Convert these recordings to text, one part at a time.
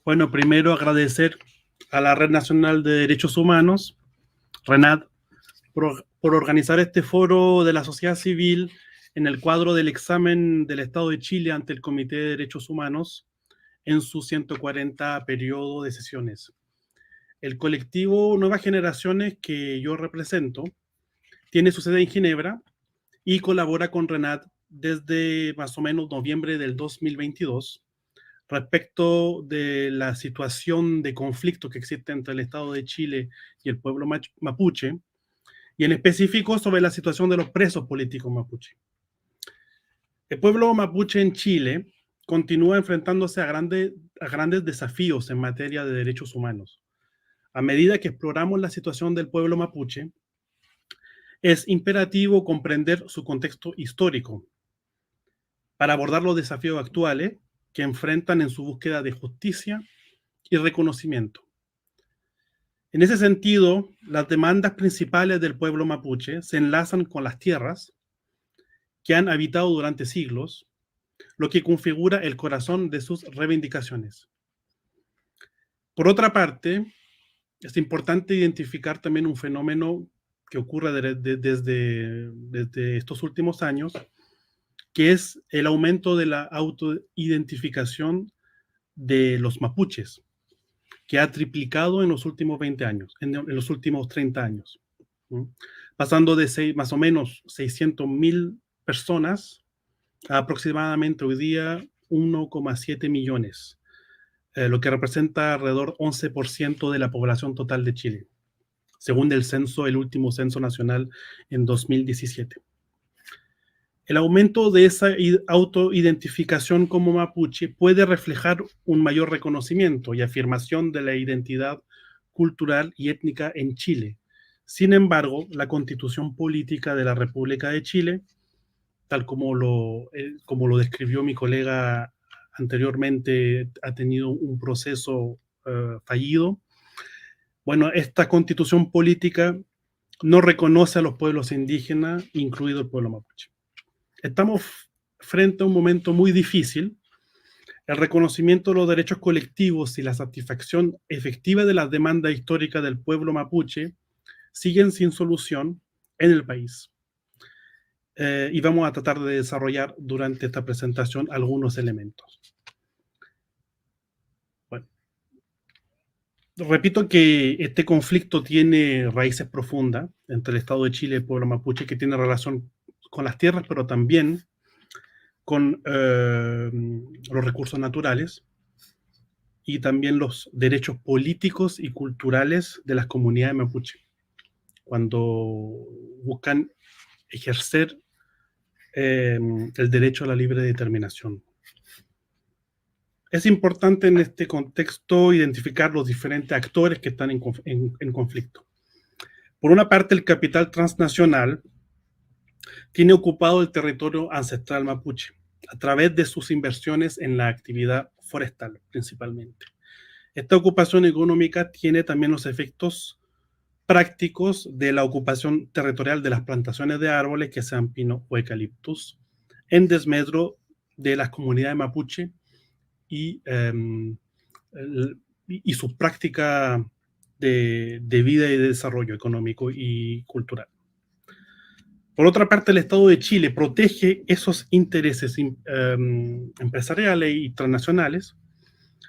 Bueno, primero agradecer a la Red Nacional de Derechos Humanos, RENAD, por organizar este foro de la sociedad civil en el cuadro del examen del Estado de Chile ante el Comité de Derechos Humanos en su 140 periodo de sesiones. El colectivo Nuevas Generaciones que yo represento tiene su sede en Ginebra y colabora con RENAD desde más o menos noviembre del 2022 respecto de la situación de conflicto que existe entre el Estado de Chile y el pueblo mapuche, y en específico sobre la situación de los presos políticos mapuche. El pueblo mapuche en Chile continúa enfrentándose a grandes desafíos en materia de derechos humanos. A medida que exploramos la situación del pueblo mapuche, es imperativo comprender su contexto histórico para abordar los desafíos actuales que enfrentan en su búsqueda de justicia y reconocimiento. En ese sentido, las demandas principales del pueblo mapuche se enlazan con las tierras que han habitado durante siglos, lo que configura el corazón de sus reivindicaciones. Por otra parte, es importante identificar también un fenómeno que ocurre desde estos últimos años, que es el aumento de la autoidentificación de los mapuches, que ha triplicado en los últimos 20 años, en los últimos 30 años, ¿no? Pasando de más o menos 600.000 personas a aproximadamente hoy día 1,7 millones, lo que representa alrededor 11% de la población total de Chile, según el último censo nacional en 2017. El aumento de esa autoidentificación como mapuche puede reflejar un mayor reconocimiento y afirmación de la identidad cultural y étnica en Chile. Sin embargo, la Constitución Política de la República de Chile, tal como lo describió mi colega anteriormente, ha tenido un proceso fallido. Bueno, esta Constitución Política no reconoce a los pueblos indígenas, incluido el pueblo mapuche. Estamos frente a un momento muy difícil. El reconocimiento de los derechos colectivos y la satisfacción efectiva de las demandas históricas del pueblo mapuche siguen sin solución en el país. Y vamos a tratar de desarrollar durante esta presentación algunos elementos. Bueno, repito que este conflicto tiene raíces profundas entre el Estado de Chile y el pueblo mapuche, que tiene relación con las tierras, pero también con los recursos naturales y también los derechos políticos y culturales de las comunidades mapuche, cuando buscan ejercer el derecho a la libre determinación. Es importante en este contexto identificar los diferentes actores que están en conflicto. Por una parte, el capital transnacional tiene ocupado el territorio ancestral mapuche a través de sus inversiones en la actividad forestal, principalmente. Esta ocupación económica tiene también los efectos prácticos de la ocupación territorial de las plantaciones de árboles, que sean pino o eucaliptus, en desmedro de las comunidades mapuche y su práctica de vida y de desarrollo económico y cultural. Por otra parte, el Estado de Chile protege esos intereses empresariales y transnacionales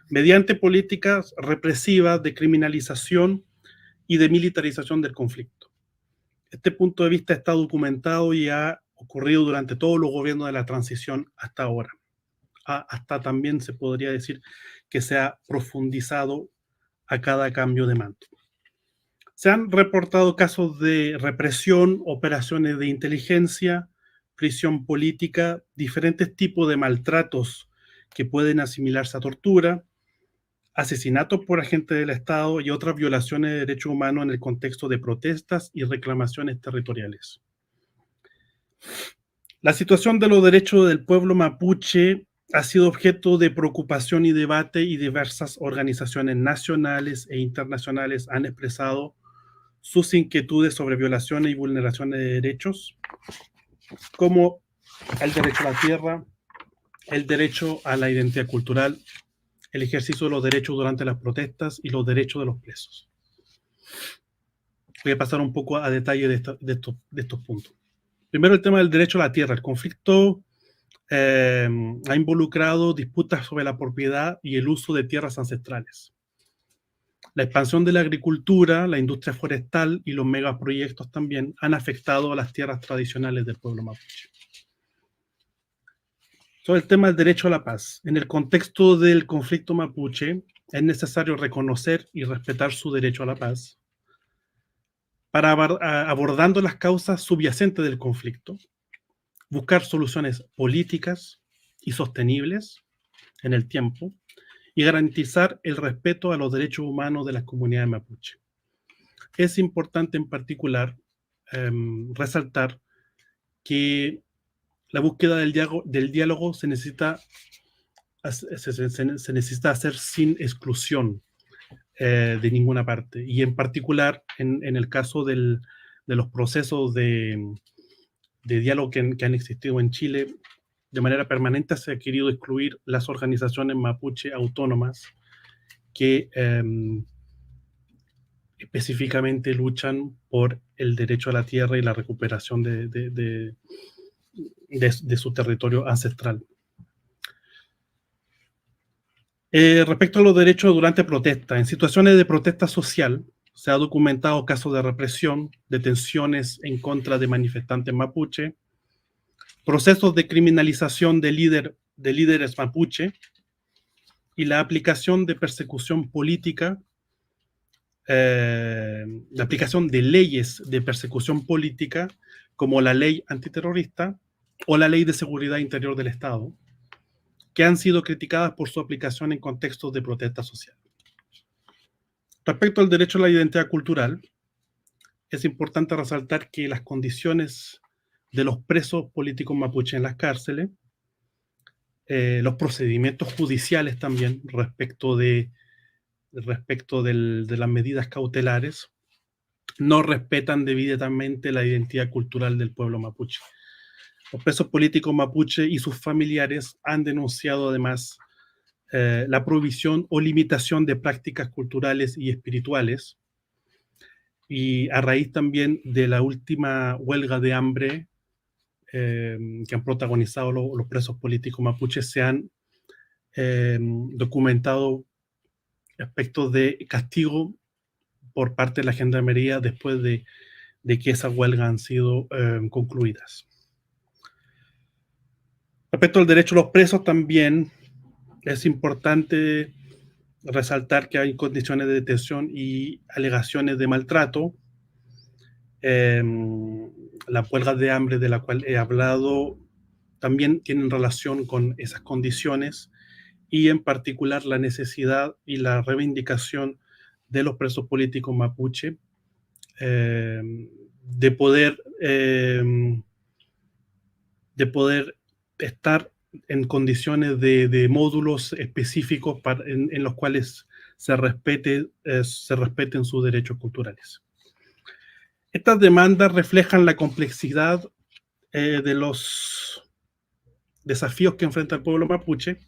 mediante políticas represivas de criminalización y de militarización del conflicto. Este punto de vista está documentado y ha ocurrido durante todos los gobiernos de la transición hasta ahora. Hasta también se podría decir que se ha profundizado a cada cambio de mando. Se han reportado casos de represión, operaciones de inteligencia, prisión política, diferentes tipos de maltratos que pueden asimilarse a tortura, asesinatos por agentes del Estado y otras violaciones de derechos humanos en el contexto de protestas y reclamaciones territoriales. La situación de los derechos del pueblo mapuche ha sido objeto de preocupación y debate, y diversas organizaciones nacionales e internacionales han expresado sus inquietudes sobre violaciones y vulneraciones de derechos, como el derecho a la tierra, el derecho a la identidad cultural, el ejercicio de los derechos durante las protestas y los derechos de los presos. Voy a pasar un poco a detalle de estos puntos. Primero, el tema del derecho a la tierra. El conflicto ha involucrado disputas sobre la propiedad y el uso de tierras ancestrales. La expansión de la agricultura, la industria forestal y los megaproyectos también han afectado a las tierras tradicionales del pueblo mapuche. Sobre el tema del derecho a la paz. En el contexto del conflicto mapuche, es necesario reconocer y respetar su derecho a la paz para abordando las causas subyacentes del conflicto, buscar soluciones políticas y sostenibles en el tiempo y garantizar el respeto a los derechos humanos de las comunidades mapuche. Es importante en particular resaltar que la búsqueda del diálogo se necesita hacer sin exclusión de ninguna parte. Y en particular, en el caso de los procesos de diálogo que han existido en Chile, de manera permanente se ha querido excluir las organizaciones mapuche autónomas que específicamente luchan por el derecho a la tierra y la recuperación de su territorio ancestral. Respecto a los derechos durante protesta, en situaciones de protesta social se ha documentado casos de represión, detenciones en contra de manifestantes mapuche, procesos de criminalización de líderes mapuche y la aplicación de persecución política, la aplicación de leyes de persecución política como la ley antiterrorista o la ley de seguridad interior del Estado, que han sido criticadas por su aplicación en contextos de protesta social. Respecto al derecho a la identidad cultural, es importante resaltar que las condiciones de los presos políticos mapuche en las cárceles, los procedimientos judiciales también respecto de las medidas cautelares, no respetan debidamente la identidad cultural del pueblo mapuche. Los presos políticos mapuche y sus familiares han denunciado además la prohibición o limitación de prácticas culturales y espirituales, y a raíz también de la última huelga de hambre que han protagonizado los presos políticos mapuches, se han documentado aspectos de castigo por parte de la gendarmería después de que esas huelgas han sido concluidas. Respecto al derecho a los presos, también es importante resaltar que hay condiciones de detención y alegaciones de maltrato. Las huelgas de hambre de la cual he hablado también tienen relación con esas condiciones y en particular la necesidad y la reivindicación de los presos políticos mapuche de poder estar en condiciones de módulos específicos en los cuales se respeten sus derechos culturales. Estas demandas reflejan la complejidad de los desafíos que enfrenta el pueblo mapuche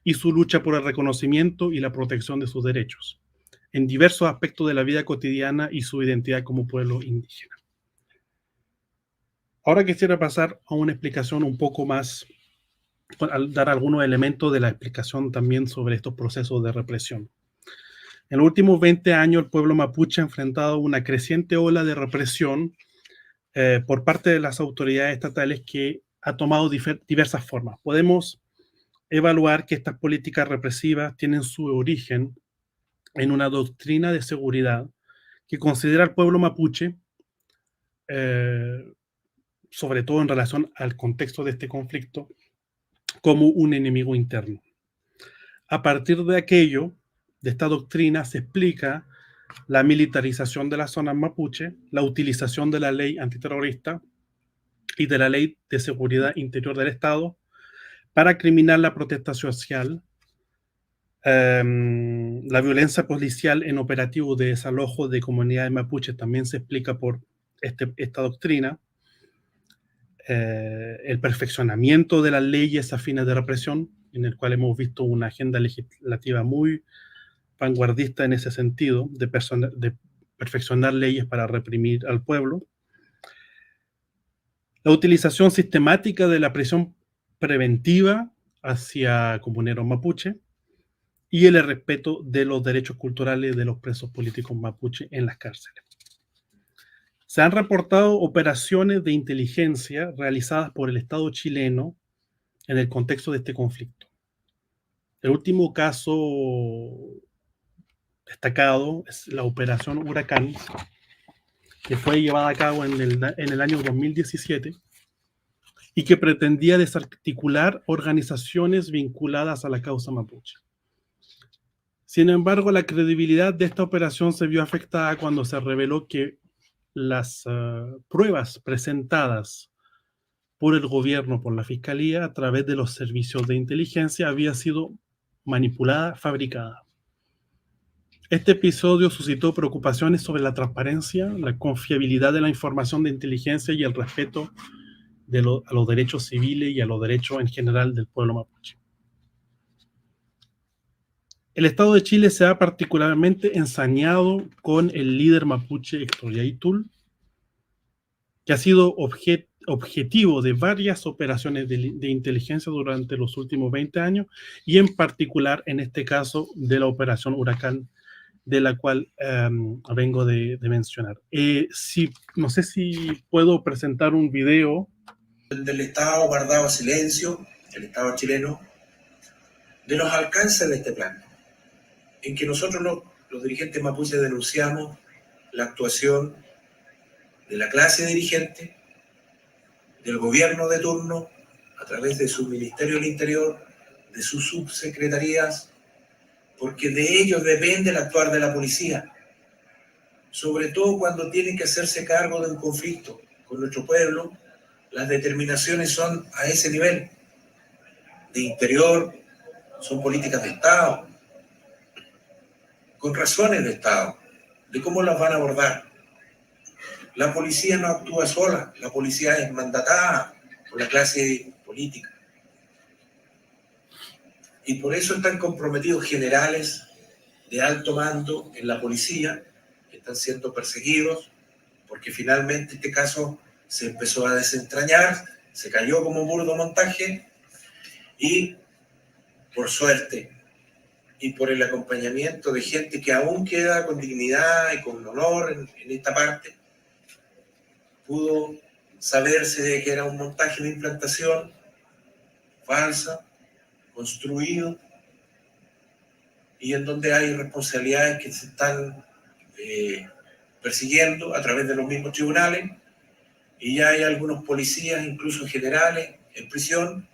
y su lucha por el reconocimiento y la protección de sus derechos en diversos aspectos de la vida cotidiana y su identidad como pueblo indígena. Ahora quisiera pasar a una explicación un poco más, dar algunos elementos de la explicación también sobre estos procesos de represión. En los últimos 20 años, el pueblo mapuche ha enfrentado una creciente ola de represión por parte de las autoridades estatales que ha tomado diversas formas. Podemos evaluar que estas políticas represivas tienen su origen en una doctrina de seguridad que considera al pueblo mapuche, sobre todo en relación al contexto de este conflicto, como un enemigo interno. A partir de aquello, de esta doctrina, se explica la militarización de las zonas mapuche, la utilización de la ley antiterrorista y de la ley de seguridad interior del Estado para criminar la protesta social, la violencia policial en operativos de desalojo de comunidades mapuches también se explica por esta doctrina, el perfeccionamiento de las leyes a fines de represión, en el cual hemos visto una agenda legislativa muy vanguardista en ese sentido, de perfeccionar leyes para reprimir al pueblo. La utilización sistemática de la prisión preventiva hacia comuneros mapuche y el respeto de los derechos culturales de los presos políticos mapuche en las cárceles. Se han reportado operaciones de inteligencia realizadas por el Estado chileno en el contexto de este conflicto. El último caso destacado es la Operación Huracán, que fue llevada a cabo en el año 2017 y que pretendía desarticular organizaciones vinculadas a la causa mapuche. Sin embargo, la credibilidad de esta operación se vio afectada cuando se reveló que las pruebas presentadas por el gobierno, por la fiscalía, a través de los servicios de inteligencia, había sido manipulada, fabricada. Este episodio suscitó preocupaciones sobre la transparencia, la confiabilidad de la información de inteligencia y el respeto a los derechos civiles y a los derechos en general del pueblo mapuche. El Estado de Chile se ha particularmente ensañado con el líder mapuche Héctor Yaitul, que ha sido objetivo de varias operaciones de inteligencia durante los últimos 20 años, y en particular en este caso de la Operación Huracán, de la cual vengo de mencionar. No sé si puedo presentar un video. Del Estado guardado silencio, el Estado chileno, de los alcances de este plan, en que nosotros los dirigentes mapuches denunciamos la actuación de la clase dirigente, del gobierno de turno, a través de su Ministerio del Interior, de sus subsecretarías, porque de ellos depende el actuar de la policía, sobre todo cuando tienen que hacerse cargo de un conflicto con nuestro pueblo. Las determinaciones son a ese nivel, de interior, son políticas de Estado, con razones de Estado, de cómo las van a abordar. La policía no actúa sola, la policía es mandatada por la clase política. Y por eso están comprometidos generales de alto mando en la policía, que están siendo perseguidos, porque finalmente este caso se empezó a desentrañar, se cayó como un burdo montaje, y por suerte y por el acompañamiento de gente que aún queda con dignidad y con honor en esta parte, pudo saberse de que era un montaje de implantación falsa, construido, y en donde hay responsabilidades que se están persiguiendo a través de los mismos tribunales, y ya hay algunos policías, incluso generales, en prisión,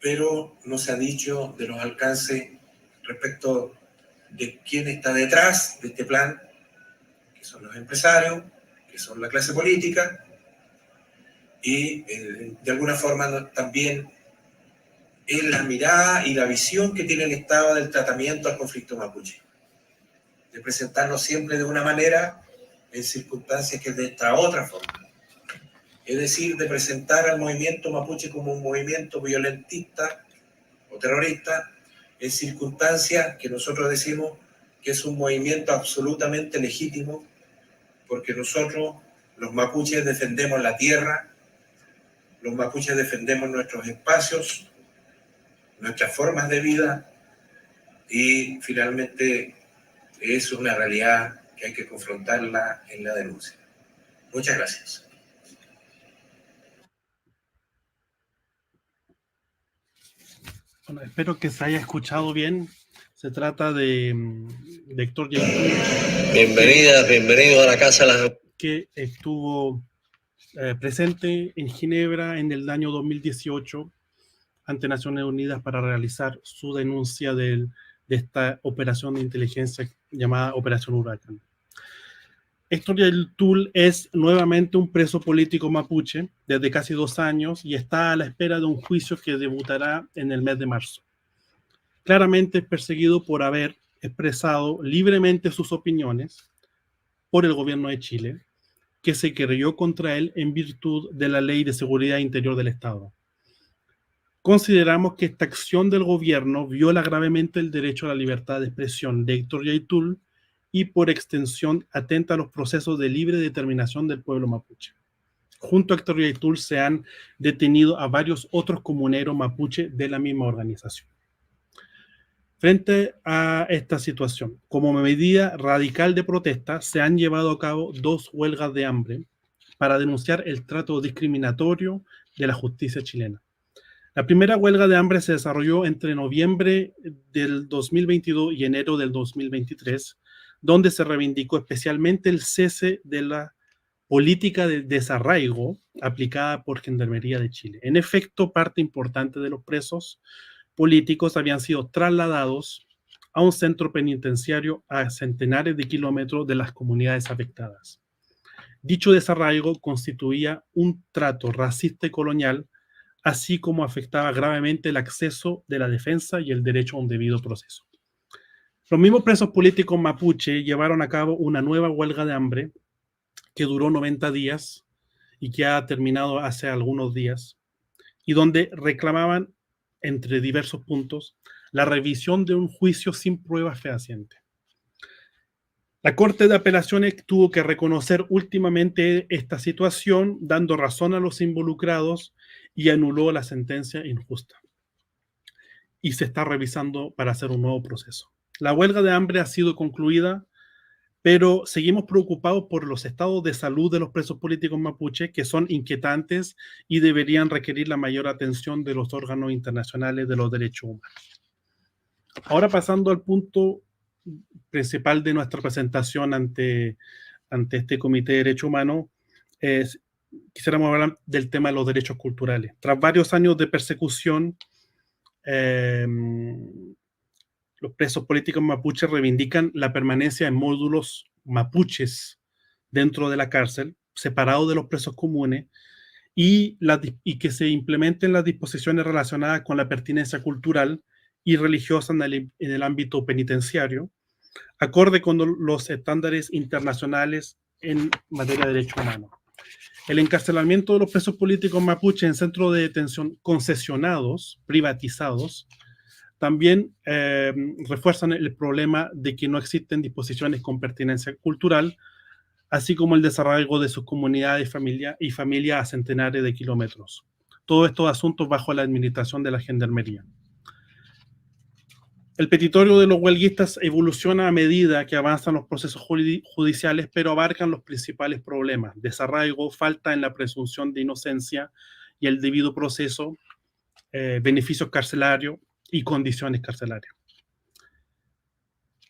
pero no se ha dicho de los alcances respecto de quién está detrás de este plan, que son los empresarios, que son la clase política, y de alguna forma también es la mirada y la visión que tiene el Estado del tratamiento al conflicto mapuche, de presentarnos siempre de una manera en circunstancias que es de esta otra forma. Es decir, de presentar al movimiento mapuche como un movimiento violentista o terrorista, en circunstancias que nosotros decimos que es un movimiento absolutamente legítimo, porque nosotros, los mapuches, defendemos la tierra, los mapuches defendemos nuestros espacios, nuestras formas de vida, y finalmente es una realidad que hay que confrontarla en la denuncia. Muchas gracias. Bueno, espero que se haya escuchado bien. Se trata de Héctor Yaitul. Bienvenidos a la Casa de las... Que estuvo presente en Ginebra en el año 2018 ante Naciones Unidas para realizar su denuncia de esta operación de inteligencia llamada Operación Huracán. Héctor Yaitul es nuevamente un preso político mapuche desde casi 2 años y está a la espera de un juicio que debutará en el mes de marzo. Claramente es perseguido por haber expresado libremente sus opiniones por el gobierno de Chile, que se querelló contra él en virtud de la Ley de Seguridad Interior del Estado. Consideramos que esta acción del gobierno viola gravemente el derecho a la libertad de expresión de Héctor Yaitul y por extensión atenta a los procesos de libre determinación del pueblo mapuche. Junto a Héctor Yaitul se han detenido a varios otros comuneros mapuche de la misma organización. Frente a esta situación, como medida radical de protesta, se han llevado a cabo 2 huelgas de hambre para denunciar el trato discriminatorio de la justicia chilena. La primera huelga de hambre se desarrolló entre noviembre del 2022 y enero del 2023, donde se reivindicó especialmente el cese de la política de desarraigo aplicada por Gendarmería de Chile. En efecto, parte importante de los presos políticos habían sido trasladados a un centro penitenciario a centenares de kilómetros de las comunidades afectadas. Dicho desarraigo constituía un trato racista y colonial, así como afectaba gravemente el acceso de la defensa y el derecho a un debido proceso. Los mismos presos políticos mapuche llevaron a cabo una nueva huelga de hambre que duró 90 días y que ha terminado hace algunos días, y donde reclamaban, entre diversos puntos, la revisión de un juicio sin pruebas fehacientes. La Corte de Apelaciones tuvo que reconocer últimamente esta situación, dando razón a los involucrados y anuló la sentencia injusta. Y se está revisando para hacer un nuevo proceso. La huelga de hambre ha sido concluida, pero seguimos preocupados por los estados de salud de los presos políticos mapuche, que son inquietantes y deberían requerir la mayor atención de los órganos internacionales de los derechos humanos. Ahora pasando al punto principal de nuestra presentación ante este Comité de Derechos Humanos, quisiéramos hablar del tema de los derechos culturales. Tras varios años de persecución, los presos políticos mapuches reivindican la permanencia en módulos mapuches dentro de la cárcel, separados de los presos comunes, y que se implementen las disposiciones relacionadas con la pertinencia cultural y religiosa en el ámbito penitenciario, acorde con los estándares internacionales en materia de derechos humanos. El encarcelamiento de los presos políticos mapuche en centros de detención concesionados, privatizados, también refuerzan el problema de que no existen disposiciones con pertinencia cultural, así como el desarraigo de sus comunidades y familia a centenares de kilómetros. Todos estos asuntos bajo la administración de la Gendarmería. El petitorio de los huelguistas evoluciona a medida que avanzan los procesos judiciales, pero abarcan los principales problemas: desarraigo, falta en la presunción de inocencia y el debido proceso, beneficios carcelarios y condiciones carcelarias.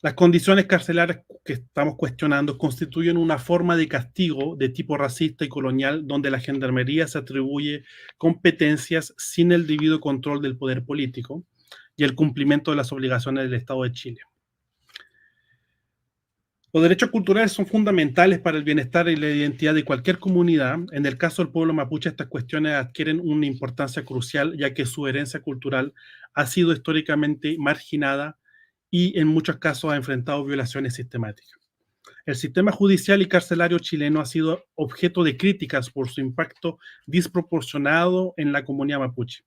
Las condiciones carcelarias que estamos cuestionando constituyen una forma de castigo de tipo racista y colonial, donde la Gendarmería se atribuye competencias sin el debido control del poder político y el cumplimiento de las obligaciones del Estado de Chile. Los derechos culturales son fundamentales para el bienestar y la identidad de cualquier comunidad. En el caso del pueblo mapuche, estas cuestiones adquieren una importancia crucial, ya que su herencia cultural ha sido históricamente marginada y en muchos casos ha enfrentado violaciones sistemáticas. El sistema judicial y carcelario chileno ha sido objeto de críticas por su impacto desproporcionado en la comunidad mapuche.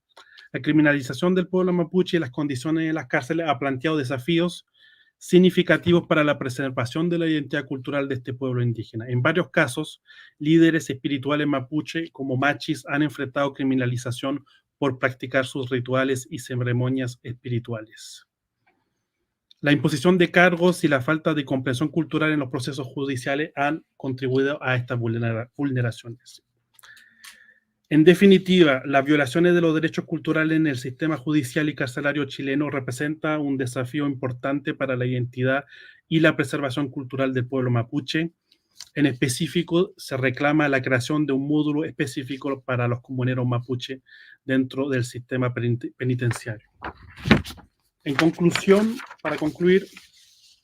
La criminalización del pueblo mapuche y las condiciones en las cárceles ha planteado desafíos significativos para la preservación de la identidad cultural de este pueblo indígena. En varios casos, líderes espirituales mapuche como machis han enfrentado criminalización por practicar sus rituales y ceremonias espirituales. La imposición de cargos y la falta de comprensión cultural en los procesos judiciales han contribuido a estas vulneraciones. En definitiva, las violaciones de los derechos culturales en el sistema judicial y carcelario chileno representan un desafío importante para la identidad y la preservación cultural del pueblo mapuche. En específico, se reclama la creación de un módulo específico para los comuneros mapuche dentro del sistema penitenciario. En conclusión, para concluir,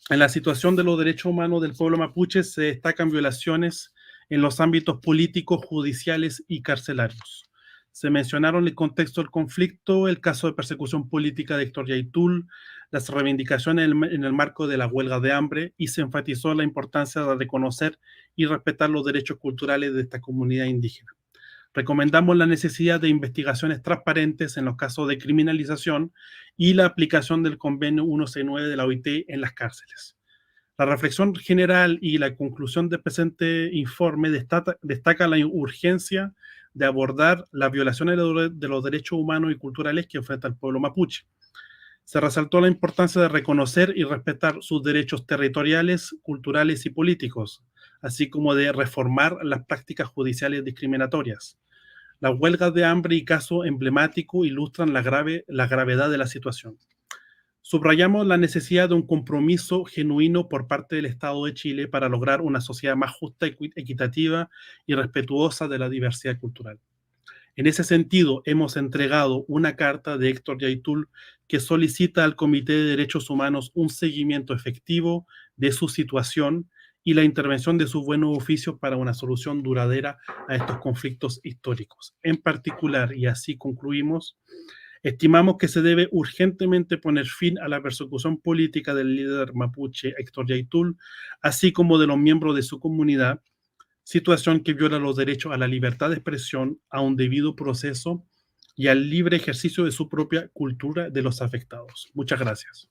en la situación de los derechos humanos del pueblo mapuche se destacan violaciones en los ámbitos políticos, judiciales y carcelarios. Se mencionaron el contexto del conflicto, el caso de persecución política de Héctor Yaitul, las reivindicaciones en el marco de la huelga de hambre, y se enfatizó la importancia de reconocer y respetar los derechos culturales de esta comunidad indígena. Recomendamos la necesidad de investigaciones transparentes en los casos de criminalización y la aplicación del convenio 169 de la OIT en las cárceles. La reflexión general y la conclusión del presente informe destaca la urgencia de abordar las violaciones de los derechos humanos y culturales que enfrenta el pueblo mapuche. Se resaltó la importancia de reconocer y respetar sus derechos territoriales, culturales y políticos, así como de reformar las prácticas judiciales discriminatorias. Las huelgas de hambre y casos emblemáticos ilustran la gravedad de la situación. Subrayamos la necesidad de un compromiso genuino por parte del Estado de Chile para lograr una sociedad más justa, equitativa y respetuosa de la diversidad cultural. En ese sentido, hemos entregado una carta de Héctor Yaitul que solicita al Comité de Derechos Humanos un seguimiento efectivo de su situación y la intervención de sus buenos oficios para una solución duradera a estos conflictos históricos. En particular, y así concluimos, estimamos que se debe urgentemente poner fin a la persecución política del líder mapuche Héctor Yaitul, así como de los miembros de su comunidad, situación que viola los derechos a la libertad de expresión, a un debido proceso y al libre ejercicio de su propia cultura de los afectados. Muchas gracias.